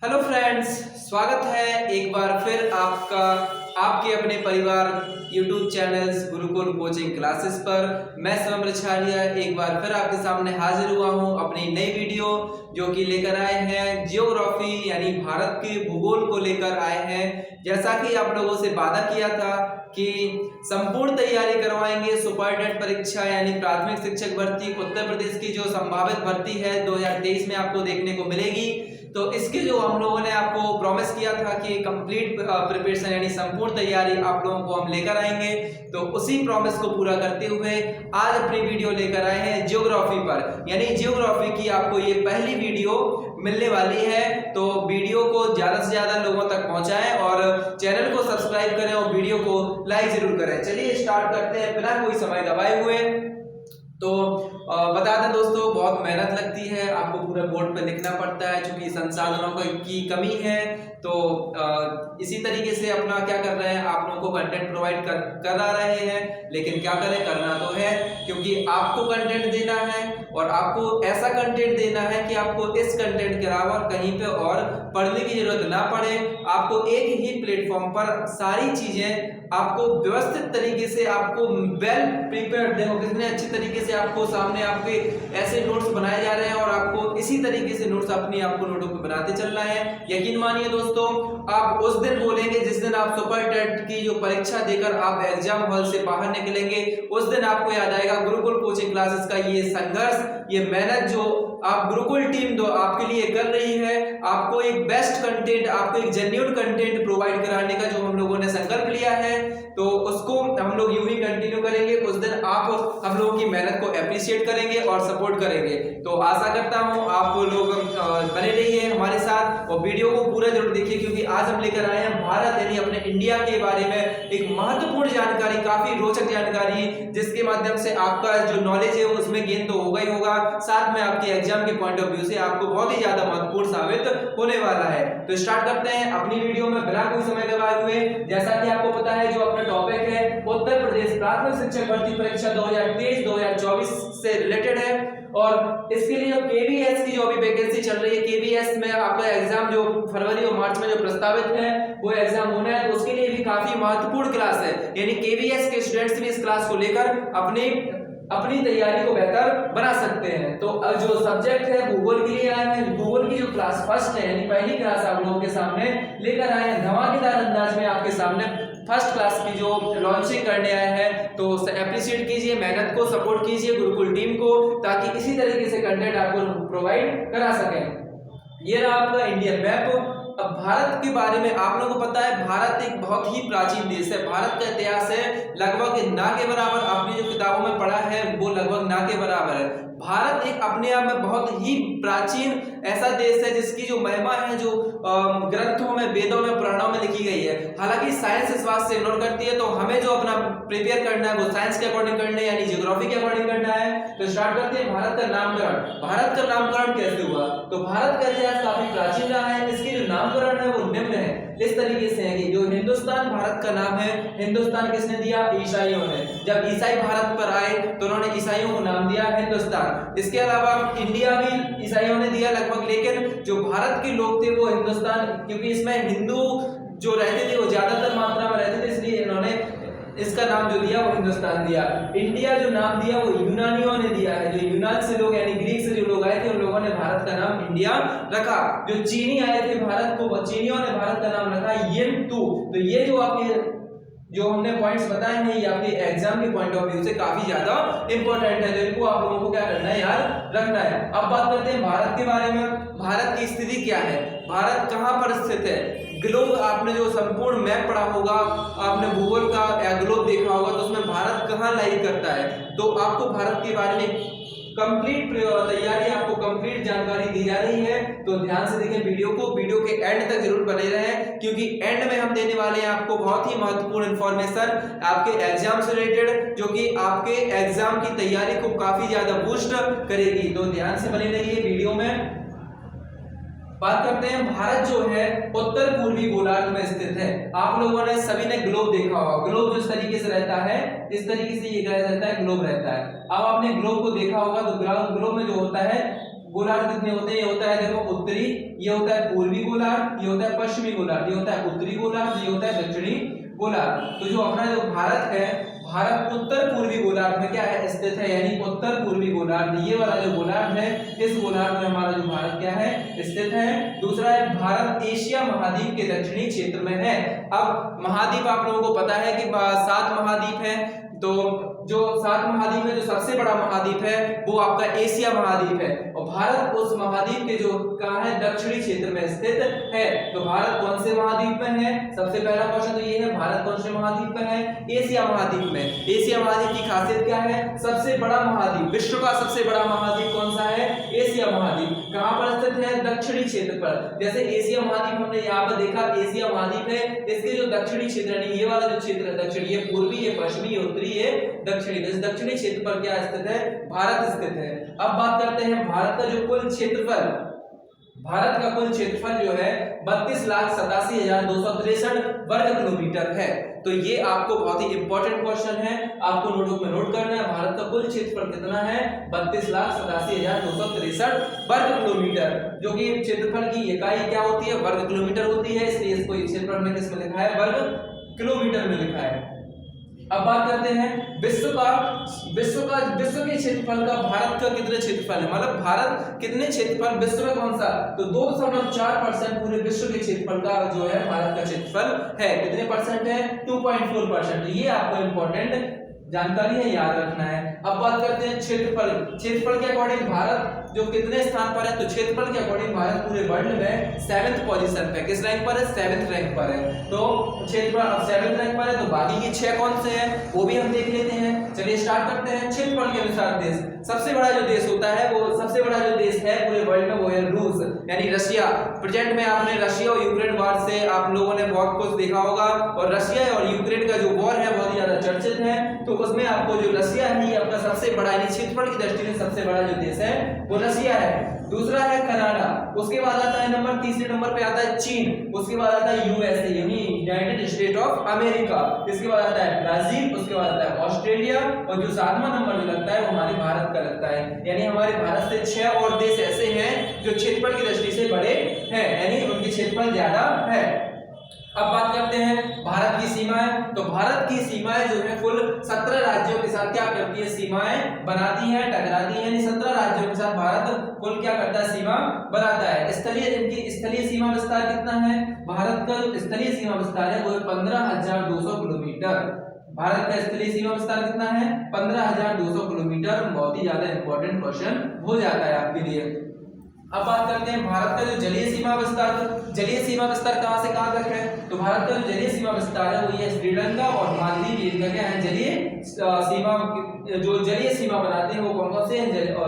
Hello friends, स्वागत है एक बार फिर आपका आपके अपने परिवार YouTube channels Gurukul coaching classes पर। मैं शिवम रिछालिया एक बार फिर आपके सामने हाजिर हुआ हूं अपनी नई वीडियो जो कि लेकर आए हैं जियोग्राफी यानी भारत के भूगोल को लेकर आए हैं। जैसा कि आप लोगों से वादा किया था कि संपूर्ण तैयारी करवाएंगे सुपरटेट परीक्षा यानी प्राथमिक शिक्षक भर्ती उत्तर प्रदेश की जो संभावित भर्ती है 2023 में आपको देखने को मिलेगी। तो इसके जो हम लोगों ने आपको प्रॉमिस किया था कि कंप्लीट प्रिपरेशन यानी संपूर्ण तैयारी आप लोगों को हम लेकर आएंगे, तो उसी प्रॉमिस को पूरा करते हुए आज अपनी वीडियो लेकर आए हैं जियोग्राफी पर। यानी जियोग्राफी की आपको ये पहली वीडियो मिलने वाली है, तो वीडियो को ज्यादा से ज्यादा लोगों तक पहुंचाएं और चैनल को सब्सक्राइब करें और वीडियो को लाइक जरूर करें। चलिए स्टार्ट करते हैं बिना कोई समय गवाए हुए। तो बता दें दोस्तों, बहुत मेहनत लगती है, आपको पूरे बोर्ड पे लिखना पड़ता है क्योंकि संसाधनों की कमी है। तो इसी तरीके से अपना क्या कर रहे हैं, आप लोगों को कंटेंट प्रोवाइड करा रहे हैं, लेकिन क्या करें, करना तो है क्योंकि आपको कंटेंट देना है और आपको ऐसा कंटेंट देना है कि आपको इस कंटेंट के अलावा कहीं पे और पढ़ने की जरूरत ना पड़े। आपको एक ही प्लेटफॉर्म पर सारी चीजें आपको व्यवस्थित तरीके से, आपको वेल प्रिपेयर्ड, देखो कितने अच्छी तरीके से आपको सामने आपके ऐसे नोट्स बनाए जा रहे हैं और आपको इसी तरीके से नोट्स अपनी आपको नोटों पे बनाते चलना है। यकीन मानिए दोस्तों, आप उस दिन बोलेंगे जिस दिन आप सुपर टेट की जो परीक्षा देकर आप एग्जाम हॉल से बाहर निकलेंगे, उस दिन आपको याद आएगा गुरुकुल कोचिंग क्लासेस का ये संघर्ष, ये मेहनत जो आप गुरुकुल टीम दो आपके लिए कर रही है। आपको एक बेस्ट कंटेंट, आपको एक जेन्युइन कंटेंट प्रोवाइड कराने का जो हम लोगों ने संकल्प लिया है, तो उसको हम लोग यूं ही कंटिन्यू करेंगे। उस दिन आप हम लोगों की मेहनत को अप्रिशिएट करेंगे और सपोर्ट करेंगे। तो आशा करता हूं आप लोग बने रहिए हमारे साथ और वीडियो को पूरा जरूर देखिए, क्योंकि आज हम लेकर आए हैं भारत यानी अपने इंडिया के बारे में एक महत्वपूर्ण जानकारी, काफी रोचक जानकारी, जिसके माध्यम से आपका जो नॉलेज है उसमें गेन तो होगा ही होगा, साथ में आपके एग्जाम के पॉइंट ऑफ व्यू से आपको बहुत ही ज्यादा महत्वपूर्ण साबित होने वाला है। तो स्टार्ट करते हैं अपनी वीडियो में बिना कोई समय गवाए हुए। जैसा कि आपको पता है जो अपना टॉपिक है उत्तर प्रदेश प्राथमिक शिक्षक भर्ती परीक्षा 2023-2024 से रिलेटेड है और इसके लिए जो केवीएस की जो अभी वैकेंसी चल रही है, केवीएस में आपका एग्जाम जो फरवरी और मार्च में जो प्रस्तावित है वो एग्जाम होना है, तो उसके लिए भी काफी महत्वपूर्ण क्लास है। यानी केवीएस के स्टूडेंट्स भी इस क्लास को लेकर अपनी तैयारी को बेहतर बना सकते हैं। तो जो सब्जेक्ट है भूगोल के लिए आए हैं, भूगोल की जो क्लास फर्स्ट है यानी पहली क्लास आप लोगों के सामने लेकर आए हैं, धमाकेदार अंदाज में आपके सामने फर्स्ट क्लास की जो लॉन्चिंग करने आए हैं। तो अप्रिशिएट कीजिए, मेहनत को सपोर्ट कीजिए गुरुकुल टीम को, ताकि इसी तरीके से कंटेंट आपको प्रोवाइड करा सकें। ये रहा आपका इंडियन मैप। अब भारत के बारे में आप लोगों को पता है, भारत एक बहुत ही प्राचीन देश है। भारत का इतिहास है लगभग ना के बराबर, आपने जो किताबों में पढ़ा है वो लगभग ना के बराबर है। भारत एक अपने आप में बहुत ही प्राचीन ऐसा देश है जिसकी जो महिमा है जो ग्रंथों में, वेदों में, पुराणों में लिखी गई है। हालांकि साइंस इस बात से इग्नोर करती है, तो हमें जो अपना प्रिपेयर करना है वो साइंस के अकॉर्डिंग करना है, यानी ज्योग्राफी के अकॉर्डिंग करना है। तो स्टार्ट करते हैं भारत का नामकरण। भारत का नामकरण कैसे हुआ? तो भारत का इतिहास काफी प्राचीन रहा है। इसके जो नामकरण है वो निम्न है, इस तरीके से है कि जो हिंदुस्तान भारत का नाम है, हिंदुस्तान किसने दिया? ईसाइयों ने। जब ईसाई भारत पर आए तो उन्होंने ईसाइयों को नाम दिया हिंदुस्तान। इसके अलावा इंडिया भी ईसाइयों ने दिया लगभग, लेकिन जो भारत के लोग थे वो हिंदुस्तान, क्योंकि इसमें हिंदू जो रहते थे वो ज्यादातर मात्रा में रहते थे, इसलिए इन्होंने इसका नाम जो दिया वो हिंदुस्तान दिया। इंडिया जो नाम दिया वो यूनानियों ने दिया है, जो यूनान से लोग यानी ग्रीक से जो लोग आए थे उन लोगों ने भारत का नाम इंडिया रखा। जो चीनी आए थे भारत को, चीनियों ने भारत का नाम रखा येनतू। तो ये जो आपके जो हमने पॉइंट्स बताए हैं ये आपके एग्जाम के पॉइंट ऑफ व्यू से काफी ज्यादा इंपॉर्टेंट है, तो इनको आप लोगों को क्या करना है, याद रखना है। अब बात करते हैं भारत के बारे में। भारत की स्थिति क्या है, भारत कहां पर स्थित है? ग्लोब, आपने जो संपूर्ण मैप पढ़ा होगा, आपने भूगोल का ग्लोब देखा होगा, तो उसमें भारत कहां लाई करता है। तो आपको भारत के बारे में कंप्लीट तैयारी, आपको कंप्लीट जानकारी दी जा रही है। तो ध्यान से देखें वीडियो को, वीडियो के एंड तक जरूर बने रहें, क्योंकि एंड में हम देने वाले हैं आपको बहुत ही महत्वपूर्ण इंफॉर्मेशन आपके एग्जाम से रिलेटेड, जो कि आपके एग्जाम की तैयारी को काफी ज्यादा बूस्ट करेगी। तो ध्यान से बने रहिए वीडियो में। बात करते हैं, भारत जो है उत्तर पूर्वी गोलार्ध में स्थित है। आप लोगों ने सभी ने ग्लोब देखा होगा, ग्लोब जो इस तरीके से रहता है, इस तरीके से ये क्या रहता है, ग्लोब रहता है। अब आपने ग्लोब को देखा होगा, तो ग्लोब में जो होता है गोलार्ध कितने होते हैं? ये होता है देखो उत्तरी, ये होता है पूर्वी गोलार्ध, ये होता है पश्चिमी गोलार्ध, ये होता है उत्तरी गोलार्ध, ये होता है दक्षिणी गोलार्ध। तो जो अपना जो भारत है, भारत उत्तर पूर्वी गोलार्ध में क्या है? स्थित है, यानी उत्तर पूर्वी गोलार्ध, ये वाला जो गोलार्ध है, इस गोलार्ध में हमारा जो भारत क्या है? स्थित है। दूसरा है भारत एशिया महाद्वीप के दक्षिणी क्षेत्र में है। अब महाद्वीप आप लोगों को पता है कि 7 महाद्वीप है, तो जो 7 महाद्वीप में जो सबसे बड़ा महाद्वीप है वो आपका एशिया महाद्वीप है, और भारत उस महाद्वीप के जो कहाँ है? दक्षिणी क्षेत्र में स्थित है। तो भारत कौन से महाद्वीप में है? सबसे पहला क्वेश्चन तो ये है, भारत कौन से महाद्वीप में है? एशिया महाद्वीप में। एशिया महाद्वीप की खासियत क्या है? सबसे बड़ा महाद्वीप, विश्व का सबसे बड़ा महाद्वीप कौन सा है? एशिया महाद्वीप। कहाँ पर स्थित है? दक्षिणी क्षेत्र पर। जैसे एशिया महाद्वीप हमने यहाँ पर देखा, एशिया महाद्वीप है, इसके जो दक्षिणी क्षेत्र है, ये वाला जो क्षेत्र है दक्षिणी, ये पूर्वी, ये पश्चिमी, ये उत्तरी, ये दक्षिणी, इस दक्षिणी क्षेत्र पर क्या स्थित है? भारत स्थित है। अब बात करते हैं भारत का जो कुल क्षेत्रफल, भारत का कुल क्षेत्रफल जो है 32,87,263 वर्ग किलोमीटर है। तो ये आपको बहुत ही इंपॉर्टेंट क्वेश्चन है, आपको नोटबुक में नोट करना है। भारत का कुल क्षेत्रफल कितना है? 32,87,263 वर्ग किलोमीटर, जो कि क्षेत्रफल की इकाई क्या होती है? वर्ग किलोमीटर होती है, इसलिए इसको क्षेत्रफल में किस में लिखा है? वर्ग किलोमीटर में लिखा है। अब बात करते हैं विश्व के क्षेत्रफल का। भारत का कितने क्षेत्रफल है? मतलब भारत कितने क्षेत्रफल विश्व में कौन सा? तो 2.4% पूरे विश्व के क्षेत्रफल का जो है भारत का क्षेत्रफल है। कितने परसेंट है? 2.4%। ये आपको इंपॉर्टेंट जानकारी है, याद रखना है। अब बात करते हैं क्षेत्रफल। क्षेत्रफल के अकॉर्डिंग भारत जो कितने स्थान पर है? तो क्षेत्रफल के अकॉर्डिंग भारत पूरे वर्ल्ड में 7th पोजीशन पे, किस रैंक पर है? 7th रैंक पर है। तो क्षेत्रफल अब 7th रैंक पर है, तो बाकी की 6 कौन से हैं वो भी हम देख लेते हैं। चलिए स्टार्ट करते हैं। क्षेत्रफल के अनुसार देश, सबसे बड़ा जो देश होता है, वो सबसे बड़ा जो देश है पूरे वर्ल्ड में, वो है रूस, यानी रशिया। प्रेजेंट में आपने रशिया और यूक्रेन वॉर से आप लोगों ने बहुत कुछ देखा होगा, और रशिया और यूक्रेन का जो वॉर है बहुत ही ज्यादा चर्चित है। तो उसमें आपको जो रशिया है, ये अपना सबसे बड़ा, यानी क्षेत्रफल की दृष्टि से सबसे बड़ा जो देश है वो रशिया है। दूसरा है कनाडा, उसके बाद आता है नंबर, तीसरे नंबर पे आता है चीन, उसके बाद आता है यूएसए यानी यूनाइटेड स्टेट ऑफ अमेरिका, इसके बाद आता है ब्राजील, उसके बाद आता है ऑस्ट्रेलिया, और जो 7वां नंबर जो लगता है वो हमारे भारत का लगता है। यानी हमारे भारत से 6 और देश ऐसे हैं जो क्षेत्रफल की दृष्टि से बड़े हैं, यानी उनकी क्षेत्रफल ज्यादा है। अब बात करते हैं भारत की सीमाएं। तो भारत की सीमाएं जो है कुल 17 राज्यों के साथ क्या करती है? सीमाएं बनाती है, टकराती है, यानी 17 राज्यों के साथ भारत कुल क्या करता है? सीमा बनाता है। इनकी स्थलीय सीमा विस्तार कितना है? भारत का जो स्थलीय सीमा विस्तार है वो है 15,200 किलोमीटर। भारत का स्थलीय सीमा विस्तार कितना है? 15,200 किलोमीटर। बहुत ही ज्यादा इंपॉर्टेंट क्वेश्चन हो जाता है आपके लिए। अब बात करते हैं भारत का जो जलीय सीमा विस्तार। जलीय सीमा विस्तार कहां से कहां तक है? तो भारत का जो जलीय सीमा विस्तार है वो ये श्रीलंका और मालदीव, इनका क्या है? जलीय सीमा, जो जलीय सीमा बनाते हैं वो कौन कौन से हैं?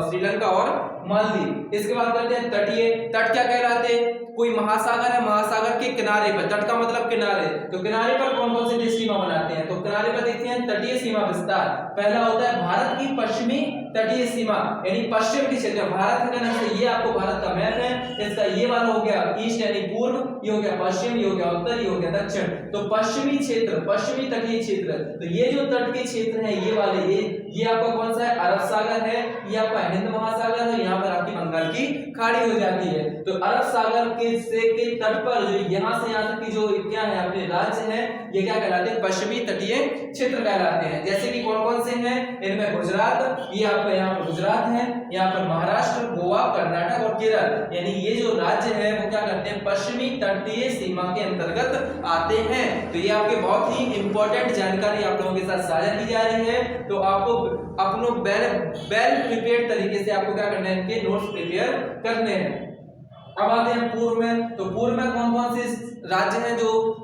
श्रीलंका और मालदीव। इसके बाद करते हैं तटीय। तट क्या कहलाते हैं? कोई महासागर है, महासागर के किनारे पर, तट का मतलब किनारे, तो किनारे पर कौन कौन से देश सीमा बनाते हैं? तो किनारे पर देखते हैं तटीय सीमा विस्तार। पहला होता है भारत की पश्चिमी तटीय सीमा, यानी पश्चिम के क्षेत्र। भारत का नाम, ये आपको भारत का मैप है, इसका ये वाला हो गया ईस्ट यानी पूर्व, ये हो गया पश्चिम, ये हो गया उत्तर, ये हो गया दक्षिण। तो पश्चिमी क्षेत्र, पश्चिमी तटीय क्षेत्र, तो ये जो तट के क्षेत्र है ये वाले, ये आपका कौन सा है? अरब सागर है, ये आपका हिंद महासागर है, यहाँ पर आपकी बंगाल की खाड़ी हो जाती है। तो अरब सागर के तट पर जो यहाँ से यहाँ तक की जो क्या है अपने राज्य है, ये क्या कहलाते हैं? पश्चिमी तटीय क्षेत्र कहलाते हैं। जैसे कि कौन कौन से हैं इनमें? गुजरात, ये आपका यहाँ पर गुजरात है, यहाँ पर महाराष्ट्र, गोवा, कर्नाटक और केरल, यानी ये जो राज्य है वो क्या करते हैं? पश्चिमी तटीय सीमा के अंतर्गत आते हैं। तो ये आपके बहुत ही इंपॉर्टेंट जानकारी आप लोगों के साथ साझा की जा रही है। तो आपको अपनो वेल प्रिपेयर्ड तरीके से आपको क्या करना है? इनके नोट्स प्रिपेयर करने हैं। अब आते हैं पूर्व में। तो पूर्व में कौन कौन से राज्य हैं जो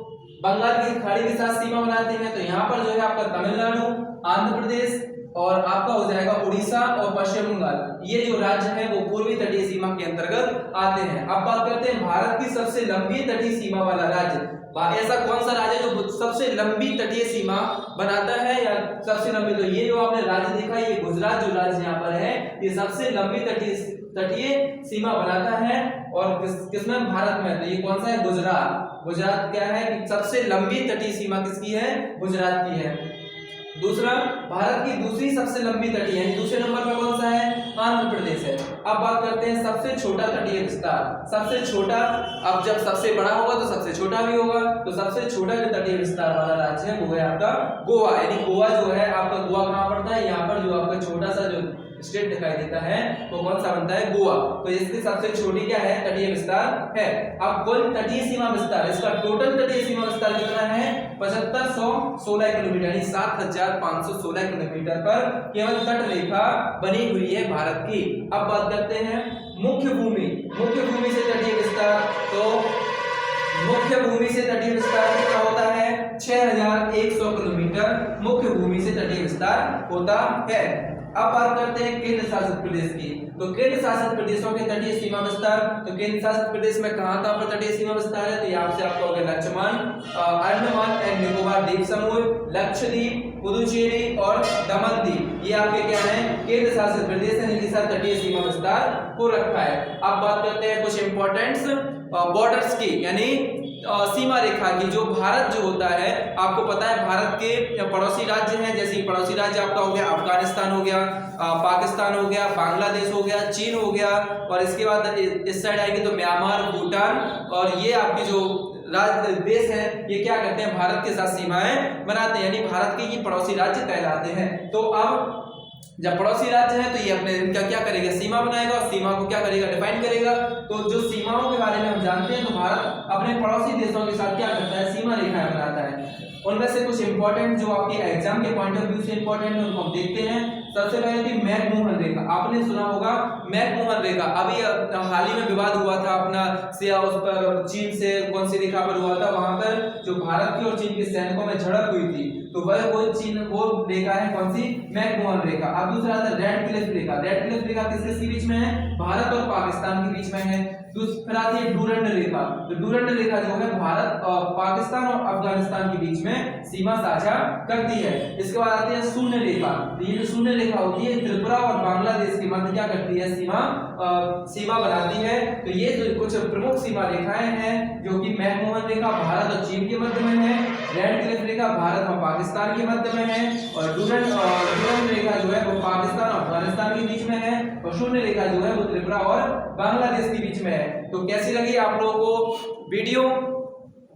बंगाल की खाड़ी के साथ सीमा बनाते हैं? तो यहाँ पर जो है आपका तमिलनाडु, आंध्र प्रदेश और आपका हो जाएगा उड़ीसा और पश्चिम बंगाल, ये जो राज्य है वो पूर्वी तटीय सीमा के अंतर्गत आते हैं। अब बात करते हैं भारत की सबसे लंबी तटीय सीमा वाला राज्य। ऐसा कौन सा राज्य जो सबसे लंबी तटीय सीमा बनाता है या सबसे लंबी? तो ये जो आपने राज्य देखा, ये गुजरात जो राज्य यहाँ पर है, ये सबसे लंबी तटीय सीमा बनाता है। और किसमें? भारत में। तो ये कौन सा है? गुजरात। गुजरात क्या है कि सबसे लंबी तटीय सीमा किसकी है? गुजरात की है। दूसरा, भारत की दूसरी सबसे लंबी तटीय यानी दूसरे नंबर पर कौन सा है? आंध्र प्रदेश है। अब बात करते हैं सबसे छोटा तटीय विस्तार। सबसे छोटा, अब जब सबसे बड़ा होगा तो सबसे छोटा भी होगा, तो सबसे छोटा जो तटीय विस्तार वाला राज्य है वो है आपका गोवा। यानी गोवा जो है आपका, गोवा कहाँ पड़ता है? यहाँ पर जो आपका छोटा सा जो स्टेट दिखाई देता है वो कौन सा बनता है? गोवा। तो इसकी सबसे छोटी क्या है? तटीय विस्तार है। अब कुल तटीय सीमा विस्तार, इसका टोटल तटीय सीमा विस्तार कितना है? 7516 किलोमीटर, यानी 7516 किलोमीटर पर केवल तट रेखा बनी हुई है भारत की। अब बात करते हैं मुख्य भूमि। मुख्य भूमि से तटीय विस्तार, तो मुख्य भूमि से तटीय विस्तार कितना होता है? 6100 किलोमीटर मुख्य भूमि से तटीय विस्तार होता है। अब बात करते हैं केंद्र शासित प्रदेश की। तो केंद्र शासित प्रदेशों के तटीय सीमा विस्तार, तो केंद्र शासित प्रदेश में कहां पर तटीय सीमा विस्तार है? तो यहाँ से आपका हो गया लक्षद्वीप, अंडमान एंड निकोबार द्वीप समूह, लक्षद्वीप, पुदुचेरी और दमन द्वीप, ये आपके क्या है? केंद्र शासित प्रदेश है, इनके साथ तटीय सीमा विस्तार हो रखा है। अब बात करते हैं कुछ इंपॉर्टेंट्स बॉर्डर्स की, यानी सीमा रेखा की। जो भारत जो होता है, आपको पता है भारत के पड़ोसी राज्य हैं, जैसे पड़ोसी राज्य आपका हो गया अफगानिस्तान हो गया, पाकिस्तान हो गया, बांग्लादेश हो गया, चीन हो गया, और इसके बाद इस साइड आएगी तो म्यांमार, भूटान, और ये आपकी जो राज्य देश है ये क्या करते हैं? भारत के साथ सीमाएं बनाते हैं, यानी भारत के ये पड़ोसी राज्य कहलाते हैं। तो अब जब पड़ोसी राज्य है तो ये अपने इनका क्या करेगा? सीमा बनाएगा, और सीमा को क्या करेगा? डिफाइन करेगा। तो जो सीमाओं के बारे में हम जानते हैं, तो भारत अपने पड़ोसी देशों के साथ क्या करता है? सीमा रेखाएं बनाता है। उनमें से कुछ इंपॉर्टेंट जो आपके एग्जाम के पॉइंट ऑफ व्यू से इंपॉर्टेंट है उनको हम देखते हैं। सबसे पहले थी मैकमोहन रेखा, आपने सुना होगा मैकमोहन रेखा। अभी हाल ही में विवाद हुआ था अपना उस पर, चीन से कौन सी रेखा पर हुआ था? वहां पर जो भारत की और चीन के सैनिकों में झड़प हुई थी, तो वो रेखा है कौन सी? मैकमोहन रेखा। अब दूसरा था रेड क्लिफ रेखा। रेड क्लिफ रेखा किसके बीच में है? भारत और पाकिस्तान के बीच में है। फिर आती है डूरंड रेखा। तो डूरंड रेखा जो है भारत और पाकिस्तान और अफगानिस्तान के बीच में सीमा साझा करती है। इसके बाद आती है शून्य रेखा। तो ये जो शून्य रेखा होती है त्रिपुरा और बांग्लादेश के मध्य क्या करती है? सीमा बनाती है। तो ये जो कुछ प्रमुख सीमा रेखाएं हैं जो कि मैकमोहन रेखा भारत और चीन के मध्य में है, रेड क्लिफ रेखा भारत और पाकिस्तान के मध्य में है, और डूरंड रेखा जो है वो पाकिस्तान और अफगानिस्तान के बीच में है, और शून्य रेखा जो है वो त्रिपुरा और बांग्लादेश के बीच में है। तो कैसी लगी आप लोगों को वीडियो?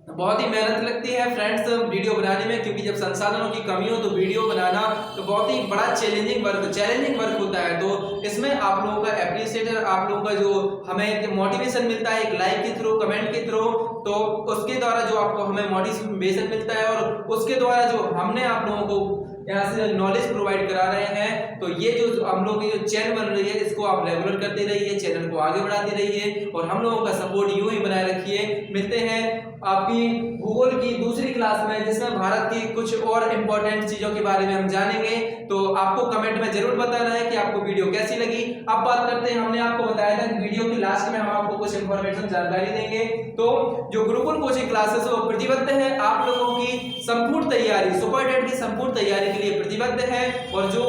बहुत ही मेहनत लगती है फ्रेंड्स वीडियो बनाने में, क्योंकि जब संसाधनों की कमी हो तो वीडियो बनाना तो बहुत ही बड़ा चैलेंजिंग वर्क होता है। तो इसमें आप लोगों का एप्रिसिएटर, आप लोगों का जो हमें मोटिवेशन मिलता है एक लाइक के थ्रू, कमेंट के थ्रू, तो उसके द्वारा जो आपको हमें मोटिवेशन मिलता है, और उसके द्वारा जो हमने आप लोगों को यहाँ से नॉलेज प्रोवाइड करा रहे हैं, तो ये जो हम लोगों की जो चैनल बन रही है इसको आप रेगुलर करते रहिए, चैनल को आगे बढ़ाते रहिए, और हम लोगों का सपोर्ट यूं ही बनाए रखिए। मिलते हैं आपकी भूगोल की दूसरी क्लास में, जिसमें भारत की कुछ और इंपॉर्टेंट चीजों के बारे में हम जानेंगे। तो आपको कमेंट में जरूर बताना है कि आपको वीडियो कैसी लगी। अब बात करते हैं, हमने आपको बताया था कि वीडियो के लास्ट में हम आपको कुछ इंफॉर्मेशन जानकारी देंगे। तो जो गुरुकुल कोचिंग क्लासेस वो प्रतिबद्ध है आप लोगों की संपूर्ण तैयारी, सुपर टेट की संपूर्ण तैयारी के लिए प्रतिबद्ध है, और जो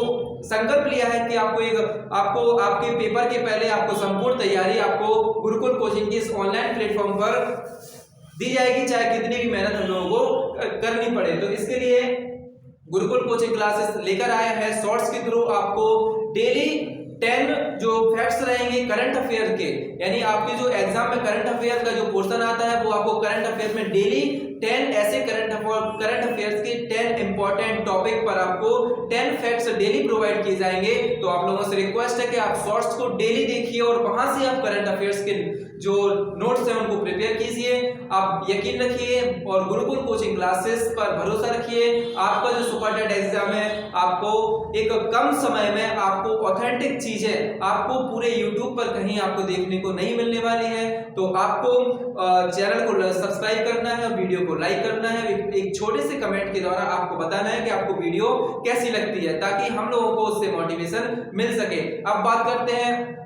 संकल्प लिया है कि आपको आपके पेपर के पहले आपको संपूर्ण तैयारी आपको गुरुकुल कोचिंग की इस ऑनलाइन प्लेटफॉर्म पर दी जाएगी, चाहे कितनी भी मेहनत हम लोगों को करनी पड़े। तो इसके लिए गुरुकुल कोचिंग क्लासेस लेकर आए हैं शॉर्ट्स के थ्रू आपको डेली 10 जो फैक्ट्स रहेंगे करंट अफेयर के, यानी आपके जो एग्जाम में करंट अफेयर का जो पोर्शन आता है वो आपको करंट अफेयर में डेली 10 ऐसे करंट अफेयर्स के 10 इंपॉर्टेंट टॉपिक पर आपको 10 फैक्ट्स डेली प्रोवाइड किए जाएंगे। तो आप लोगों से रिक्वेस्ट है कि आप शॉर्ट्स को डेली देखिए और वहां से आप करंट अफेयर्स के जो नोट्स हैं उनको प्रिपेयर कीजिए। आप यकीन रखिए और गुरुकुल कोचिंग क्लासेस पर भरोसा रखिए। आपका जो सुपर टेट एग्जाम है आपको एक कम समय में आपको ऑथेंटिक चीजें आपको पूरे यूट्यूब पर कहीं आपको देखने को नहीं मिलने वाली है। तो आपको चैनल को सब्सक्राइब करना है और वीडियो को लाइक करना है। एक छोटे से कमेंट के द्वारा आपको बताना है कि आपको वीडियो कैसी लगती है, ताकि हम लोगों को उससे मोटिवेशन मिल सके। अब बात करते हैं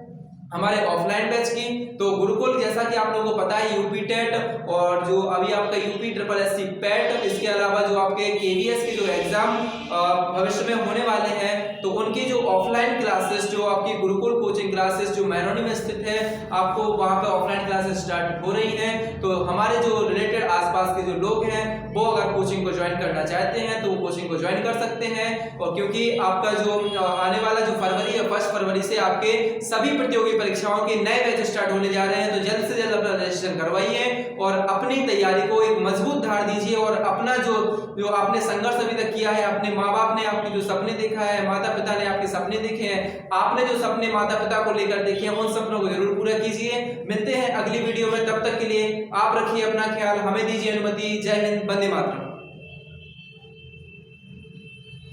हमारे ऑफलाइन बैच की। तो गुरुकुल जैसा कि आप लोगों को पता है यूपी टेट और जो अभी आपका यूपी ट्रिपल एससी पैट, इसके अलावा जो आपके केवीएस के जो एग्जाम भविष्य में होने वाले हैं, तो उनकी जो ऑफलाइन क्लासेस, जो आपकी गुरुकुल कोचिंग क्लासेस जो मैनोनी में स्थित है, आपको वहां पे ऑफलाइन क्लासेस स्टार्ट हो रही हैं। तो हमारे जो रिलेटेड आसपास के जो लोग हैं वो अगर कोचिंग को ज्वाइन करना चाहते हैं तो वो कोचिंग को ज्वाइन कर सकते हैं। और क्योंकि आपका जो आने वाला जो फरवरी या 1 फरवरी से आपके सभी प्रतियोगी परीक्षाओं के नए बैच स्टार्ट होने जा रहे हैं, तो जल्द से जल्द अपना रजिस्ट्रेशन करवाइए और अपनी तैयारी को एक मजबूत धार दीजिए। और अपना जो आपने संघर्ष अभी तक किया है, अपने माँ बाप ने आपके जो सपने देखा है, माता पिता ने आपके सपने देखे हैं, आपने जो सपने माता पिता को लेकर देखे हैं, उन सपनों को जरूर पूरा कीजिए। मिलते हैं अगली वीडियो में, तब तक के लिए आप रखिए अपना ख्याल, हमें दीजिए अनुमति। जय हिंद, वंदे मातरम।